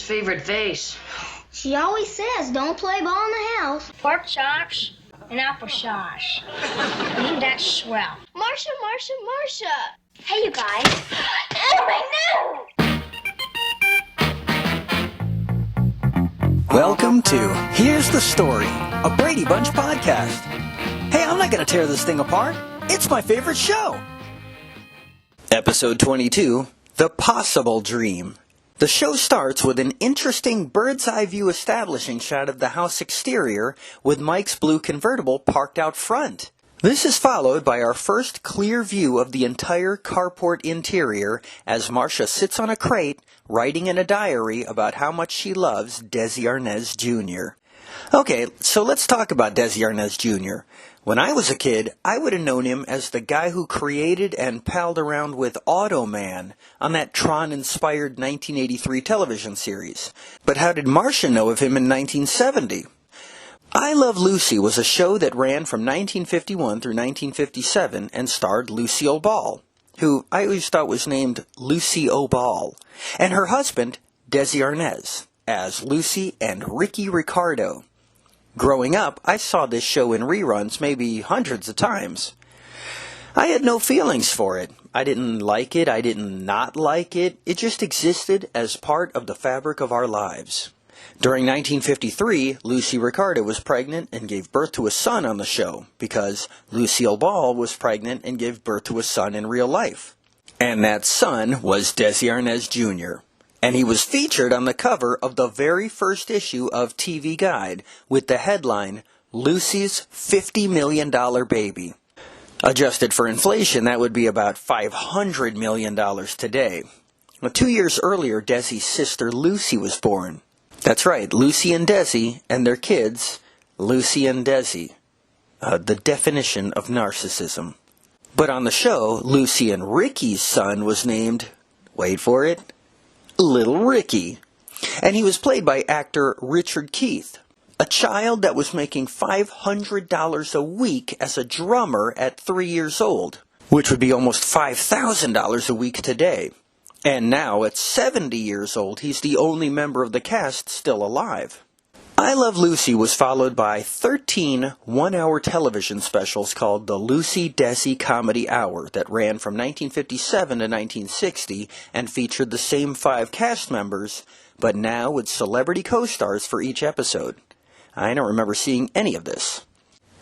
Marsha's favorite vase. She always says don't play ball in the house. Pork chops and applesauce. That's swell. Marsha, Marsha, Marsha. Hey, you guys. Welcome to Here's the Story, a Brady Bunch podcast. Hey, I'm not going to tear this thing apart. It's my favorite show. Episode 22, The Possible Dream. The show starts with an interesting bird's-eye view establishing shot of the house exterior with Mike's blue convertible parked out front. This is followed by our first clear view of the entire carport interior as Marsha sits on a crate writing in a diary about how much she loves Desi Arnaz Jr. Okay, so let's talk about Desi Arnaz Jr. When I was a kid, I would have known him as the guy who created and palled around with Automan on that Tron-inspired 1983 television series. But how did Marsha know of him in 1970? I Love Lucy was a show that ran from 1951 through 1957 and starred Lucille Ball, who I always thought was named Lucy O'Ball, and her husband, Desi Arnaz, as Lucy and Ricky Ricardo. Growing up, I saw this show in reruns maybe hundreds of times. I had no feelings for it. I didn't like it. I didn't not like it. It just existed as part of the fabric of our lives. During 1953, Lucy Ricardo was pregnant and gave birth to a son on the show because Lucille Ball was pregnant and gave birth to a son in real life. And that son was Desi Arnaz Jr., and he was featured on the cover of the very first issue of TV Guide with the headline, Lucy's $50 Million Baby. Adjusted for inflation, that would be about $500 million today. Well, 2 years earlier, Desi's sister Lucy was born. That's right, Lucy and Desi and their kids, Lucy and Desi. The definition of narcissism. But on the show, Lucy and Ricky's son was named, wait for it, Little Ricky. And he was played by actor Richard Keith, a child that was making $500 a week as a drummer at 3 years old, which would be almost $5,000 a week today. And now, at 70 years old, he's the only member of the cast still alive. I Love Lucy was followed by 13 one-hour television specials called the Lucy-Desi Comedy Hour that ran from 1957 to 1960 and featured the same 5 cast members, but now with celebrity co-stars for each episode. I don't remember seeing any of this.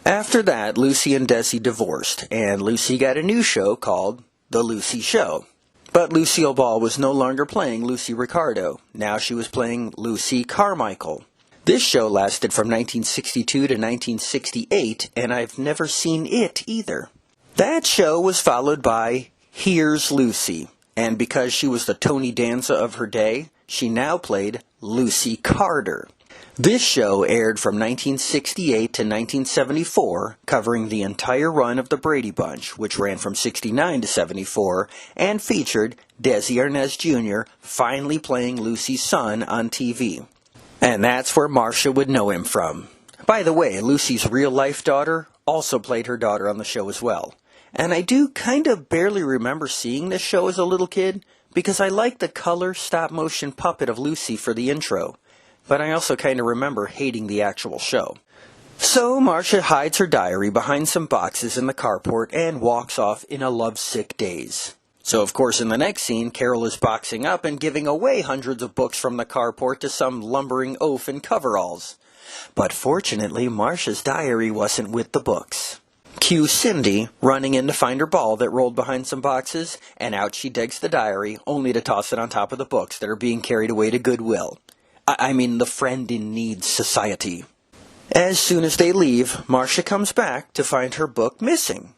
After that, Lucy and Desi divorced, and Lucy got a new show called The Lucy Show. But Lucille Ball was no longer playing Lucy Ricardo. Now she was playing Lucy Carmichael. This show lasted from 1962 to 1968, and I've never seen it either. That show was followed by Here's Lucy, and because she was the Tony Danza of her day, she now played Lucy Carter. This show aired from 1968 to 1974, covering the entire run of the Brady Bunch, which ran from 69 to 74, and featured Desi Arnaz Jr. finally playing Lucy's son on TV. And that's where Marsha would know him from. By the way, Lucy's real-life daughter also played her daughter on the show as well. And I do kind of barely remember seeing this show as a little kid, because I liked the color stop-motion puppet of Lucy for the intro. But I also kind of remember hating the actual show. So Marsha hides her diary behind some boxes in the carport and walks off in a lovesick daze. So, of course, in the next scene, Carol is boxing up and giving away hundreds of books from the carport to some lumbering oaf in coveralls. But fortunately, Marsha's diary wasn't with the books. Cue Cindy running in to find her ball that rolled behind some boxes, and out she digs the diary, only to toss it on top of the books that are being carried away to Goodwill. I mean the Friend in Need Society. As soon as they leave, Marsha comes back to find her book missing.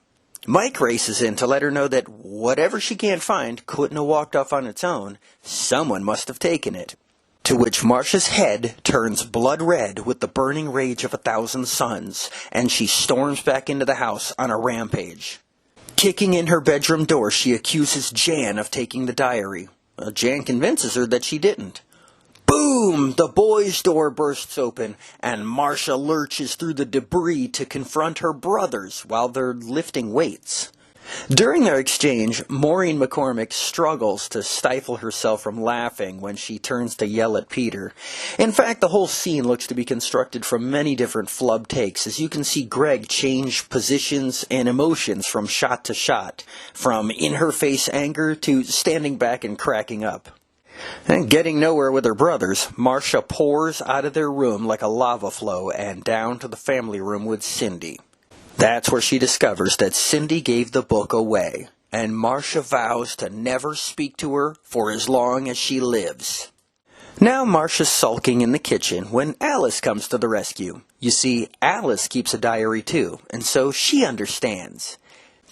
Mike races in to let her know that whatever she can't find couldn't have walked off on its own. Someone must have taken it. To which Marsha's head turns blood red with the burning rage of 1,000 suns, and she storms back into the house on a rampage. Kicking in her bedroom door, she accuses Jan of taking the diary. Jan convinces her that she didn't. Boom! The boys' door bursts open, and Marsha lurches through the debris to confront her brothers while they're lifting weights. During their exchange, Maureen McCormick struggles to stifle herself from laughing when she turns to yell at Peter. In fact, the whole scene looks to be constructed from many different flub takes, as you can see Greg change positions and emotions from shot to shot, from in-her-face anger to standing back and cracking up. And getting nowhere with her brothers, Marsha pours out of their room like a lava flow and down to the family room with Cindy. That's where she discovers that Cindy gave the book away, and Marsha vows to never speak to her for as long as she lives. Now Marsha's sulking in the kitchen when Alice comes to the rescue. You see, Alice keeps a diary too, and so she understands.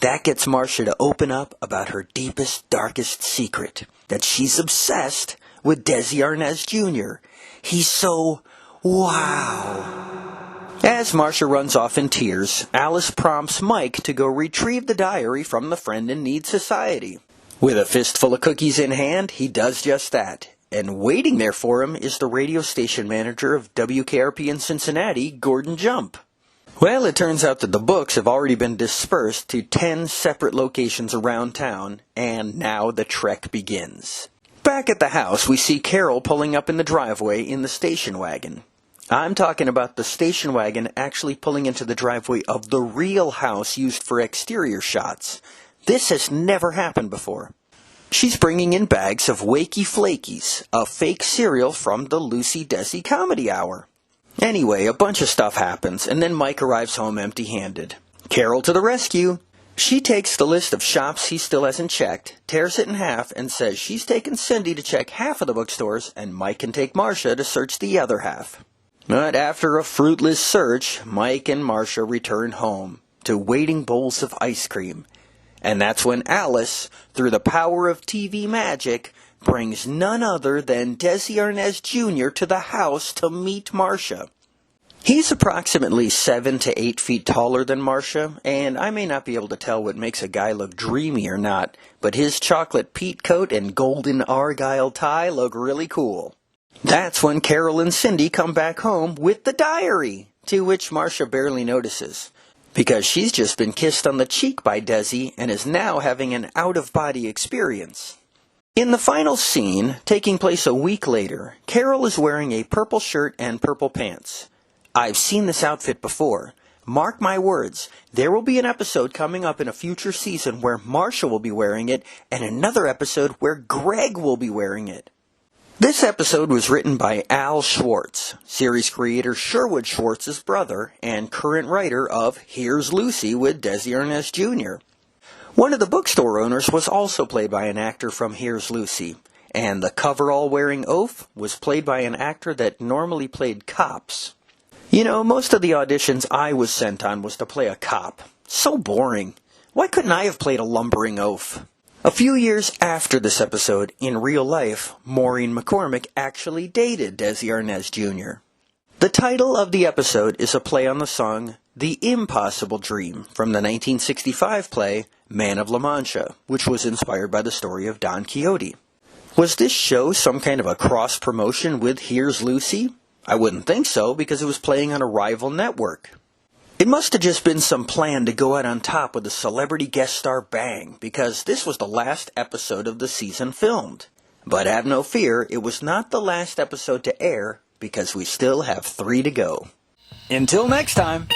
That gets Marsha to open up about her deepest, darkest secret, that she's obsessed with Desi Arnaz Jr. He's so wow. As Marsha runs off in tears, Alice prompts Mike to go retrieve the diary from the Friend in Need Society. With a fistful of cookies in hand, he does just that. And waiting there for him is the radio station manager of WKRP in Cincinnati, Gordon Jump. Well, it turns out that the books have already been dispersed to 10 separate locations around town, and now the trek begins. Back at the house, we see Carol pulling up in the driveway in the station wagon. I'm talking about the station wagon actually pulling into the driveway of the real house used for exterior shots. This has never happened before. She's bringing in bags of Wakey Flakies, a fake cereal from the Lucy Desi Comedy Hour. Anyway, a bunch of stuff happens, and then Mike arrives home empty-handed. Carol to the rescue. She takes the list of shops he still hasn't checked, tears it in half, and says she's taken Cindy to check half of the bookstores, and Mike can take Marsha to search the other half. But after a fruitless search, Mike and Marsha return home to waiting bowls of ice cream. And that's when Alice, through the power of TV magic, brings none other than Desi Arnaz Jr. to the house to meet Marsha. He's approximately 7 to 8 feet taller than Marsha, and I may not be able to tell what makes a guy look dreamy or not, but his chocolate peat coat and golden argyle tie look really cool. That's when Carol and Cindy come back home with the diary, to which Marsha barely notices, because she's just been kissed on the cheek by Desi and is now having an out-of-body experience. In the final scene, taking place a week later, Carol is wearing a purple shirt and purple pants. I've seen this outfit before. Mark my words, there will be an episode coming up in a future season where Marsha will be wearing it, and another episode where Greg will be wearing it. This episode was written by Al Schwartz, series creator Sherwood Schwartz's brother, and current writer of Here's Lucy with Desi Arnaz Jr. One of the bookstore owners was also played by an actor from Here's Lucy, and the coverall-wearing oaf was played by an actor that normally played cops. You know, most of the auditions I was sent on was to play a cop. So boring. Why couldn't I have played a lumbering oaf? A few years after this episode, in real life, Maureen McCormick actually dated Desi Arnaz Jr. The title of the episode is a play on the song The Impossible Dream from the 1965 play Man of La Mancha, which was inspired by the story of Don Quixote. Was this show some kind of a cross-promotion with Here's Lucy? I wouldn't think so, because it was playing on a rival network. It must have just been some plan to go out on top with a celebrity guest star bang, because this was the last episode of the season filmed. But have no fear, it was not the last episode to air, because we still have 3 to go. Until next time.